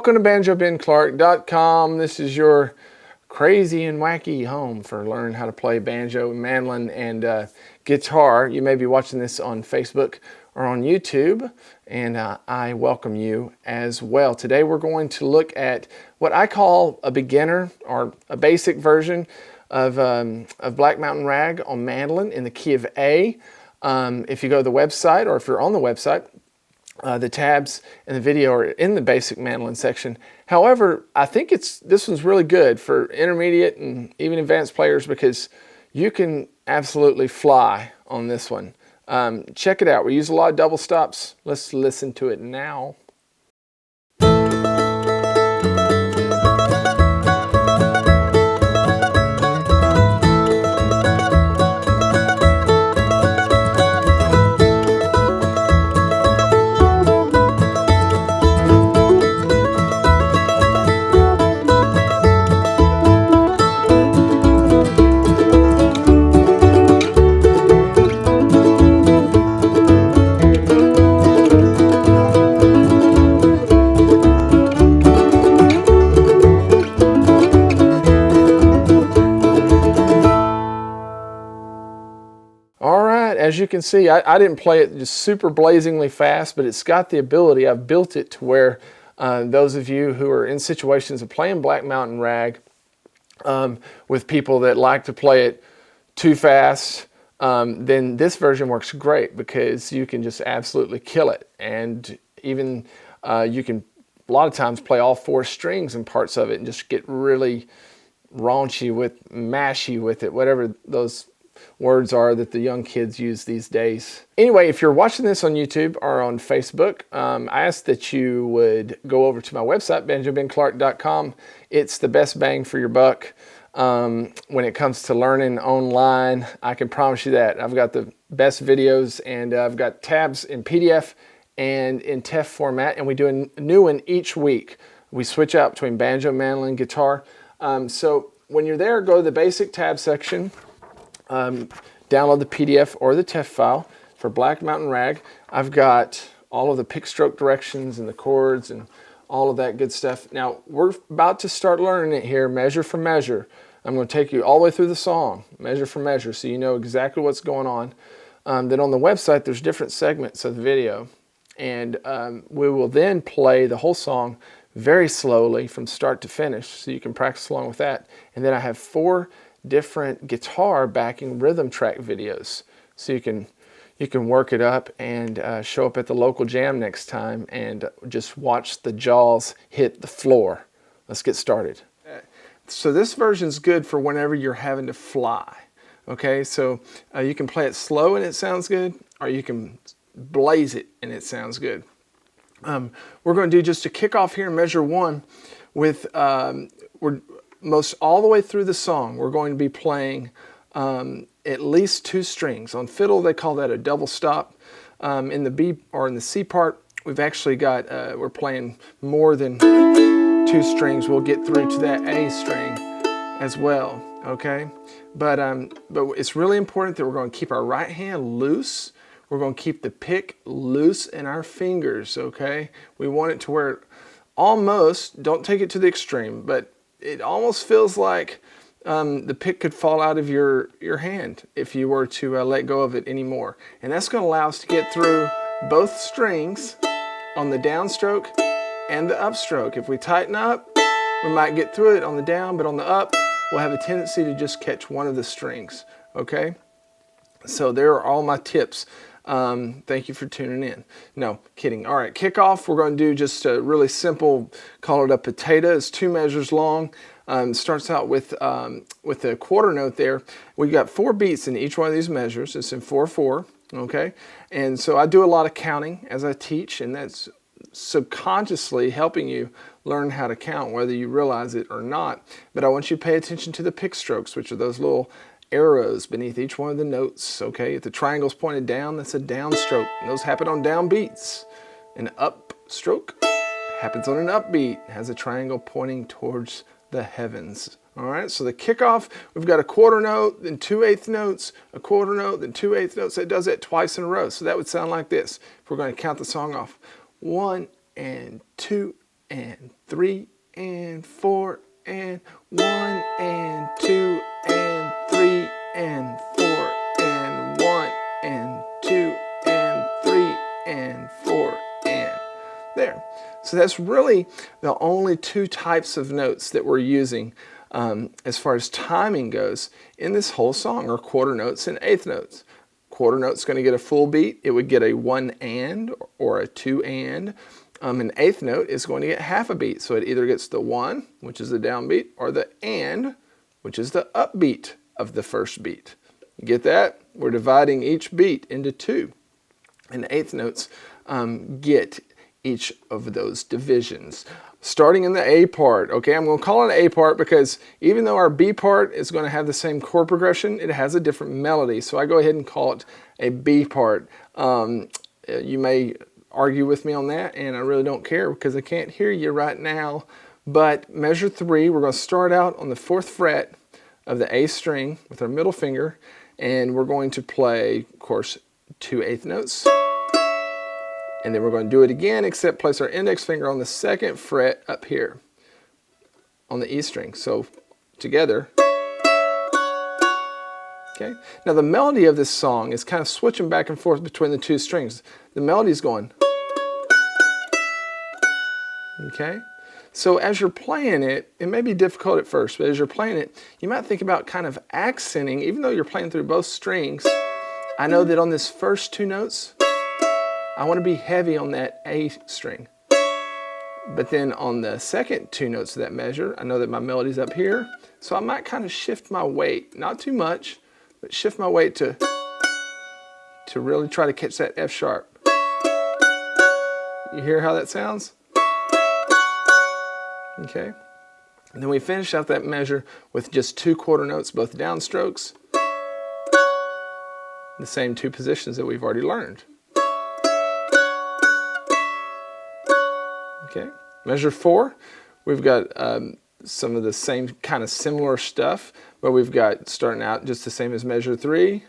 Welcome to BanjoBenClark.com. This is your crazy and wacky home for learning how to play banjo, mandolin, and guitar. You may be watching this on Facebook or on YouTube, and I welcome you as well. Today we're going to look at what I call a beginner or a basic version of Black Mountain Rag on mandolin in the key of A. If you go to the website, or if you're on the website, the tabs in the video are in the basic mandolin section. However, I think this one's really good for intermediate and even advanced players because you can absolutely fly on this one. Check it out. We use a lot of double stops. Let's listen to it now. As you can see, I didn't play it just super blazingly fast, but it's got the ability. I've built it to where those of you who are in situations of playing Black Mountain Rag with people that like to play it too fast, then this version works great because you can just absolutely kill it. And even you can a lot of times play all four strings and parts of it and just get really raunchy mashy with it, whatever those words are that the young kids use these days. Anyway, if you're watching this on YouTube or on Facebook, I ask that you would go over to my website, BanjoBenClark.com. It's the best bang for your buck when it comes to learning online. I can promise you that. I've got the best videos, and I've got tabs in PDF and in TEF format, and we do a new one each week. We switch out between banjo, mandolin, guitar. So when you're there, go to the basic tab section. Download the PDF or the TEF file for Black Mountain Rag. I've got all of the pick stroke directions and the chords and all of that good stuff. Now, we're about to start learning it here, measure for measure. I'm going to take you all the way through the song, measure for measure, so you know exactly what's going on. Then on the website, there's different segments of the video. And we will then play the whole song very slowly from start to finish, so you can practice along with that. And then I have 4 different guitar backing rhythm track videos, so you can work it up and show up at the local jam next time and just watch the jaws hit the floor. Let's get started. So this version's good for whenever you're having to fly. Okay, so you can play it slow and it sounds good, or you can blaze it and it sounds good. We're going to do just a kickoff here in measure 1 with most all the way through the song. We're going to be playing at least 2 strings. On fiddle, they call that a double stop. In the B or in the C part, we've actually got, we're playing more than 2 strings. We'll get through to that A string as well, okay? But it's really important that we're going to keep our right hand loose. We're going to keep the pick loose in our fingers, okay? We want it to where it almost, don't take it to the extreme, but it almost feels like the pick could fall out of your hand if you were to let go of it anymore. And that's going to allow us to get through both strings on the downstroke and the upstroke. If we tighten up, we might get through it on the down, but on the up, we'll have a tendency to just catch one of the strings, okay? So there are all my tips. Thank you for tuning in. No, kidding. All right, kickoff. We're going to do just a really simple, call it a potato. It's 2 measures long. Starts out with the quarter note there. We got 4 beats in each one of these measures. It's in 4/4. Okay, and so I do a lot of counting as I teach, and that's subconsciously helping you learn how to count, whether you realize it or not. But I want you to pay attention to the pick strokes, which are those little arrows beneath each one of the notes, okay? If the triangle's pointed down, that's a downstroke. And those happen on down beats. An upstroke happens on an upbeat, has a triangle pointing towards the heavens. All right, so the kickoff, we've got a quarter note, then 2/8 notes, a quarter note, then 2/8 notes. It does that twice in a row. So that would sound like this. If we're going to count the song off. 1 and 2 and 3 and 4 and 1 and 2 and 3 and 4 and 1 and 2 and 3 and 4 and there. So that's really the only two types of notes that we're using as far as timing goes in this whole song, are quarter notes and eighth notes. Quarter note's going to get a full beat. It would get a 1 and or a 2 and. An eighth note is going to get half a beat. So it either gets the 1, which is the downbeat, or the and, which is the upbeat of the first beat. You get that? We're dividing each beat into 2. And eighth notes get each of those divisions. Starting in the A part, okay, I'm going to call it an A part because even though our B part is going to have the same chord progression, it has a different melody. So I go ahead and call it a B part. You may argue with me on that, and I really don't care because I can't hear you right now. But measure 3, we're going to start out on the 4th fret of the A string with our middle finger, and we're going to play, of course, 2 eighth notes. And then we're going to do it again, except place our index finger on the 2nd fret up here on the E string. So together. Okay. Now the melody of this song is kind of switching back and forth between the 2 strings. The melody is going. Okay. So as you're playing it, it may be difficult at first, but as you're playing it, you might think about kind of accenting, even though you're playing through both strings. I know that on this first 2 notes, I want to be heavy on that A string. But then on the second 2 notes of that measure, I know that my melody's up here. So I might kind of shift my weight, not too much, but shift my weight to really try to catch that F sharp. You hear how that sounds? Okay. And then we finish out that measure with just 2 quarter notes, both downstrokes. The same 2 positions that we've already learned. Okay, measure 4, we've got some of the same kind of similar stuff, but we've got starting out just the same as measure 3,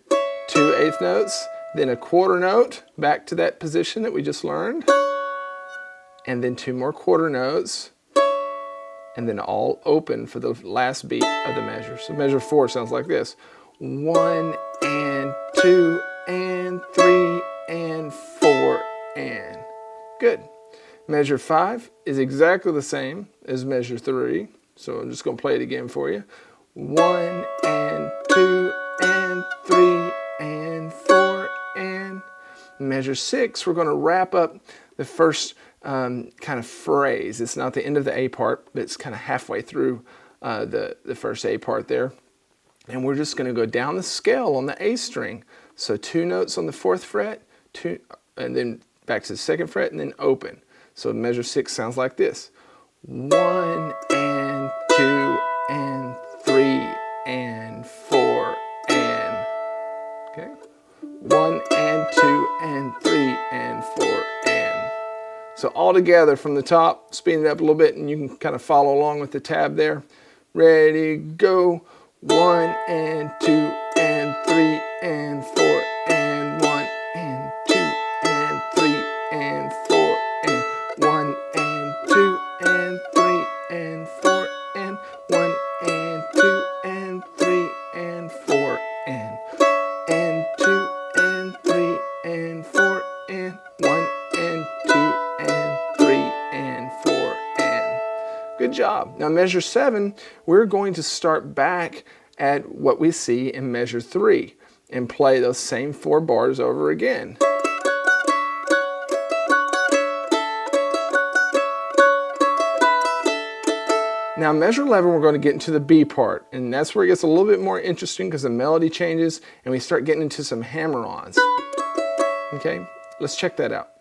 2 eighth notes, then a quarter note back to that position that we just learned, and then 2 more quarter notes, and then all open for the last beat of the measure. So measure 4 sounds like this: 1 and 2 and 3 and 4 and. Good. Measure 5 is exactly the same as measure 3, so I'm just going to play it again for you. 1 and 2 and 3 and 4 and. Measure 6, we're going to wrap up the first kind of phrase. It's not the end of the A part, but it's kind of halfway through the first A part there. And we're just going to go down the scale on the A string. So 2 notes on the 4th fret, 2, and then back to the 2nd fret, and then open. So measure 6 sounds like this: 1 and 2 and 3 and 4 and. Okay? 1 and 2 and 3 and 4 and. So all together from the top, speed it up a little bit, and you can kind of follow along with the tab there. Ready, go. 1 and 2 and 3 and 4 and 1 and 2 and 3 and 4 and 1 and 2 and 3 and 4 and 1 and 2 and 3 and 4 and 2 and 3 and 4 and 1 and 2 and 3 and 4 and. Good job. Now measure 7, we're going to start back at what we see in measure 3 and play those same 4 bars over again. Now measure 11, we're going to get into the B part, and that's where it gets a little bit more interesting because the melody changes and we start getting into some hammer-ons. Okay, let's check that out.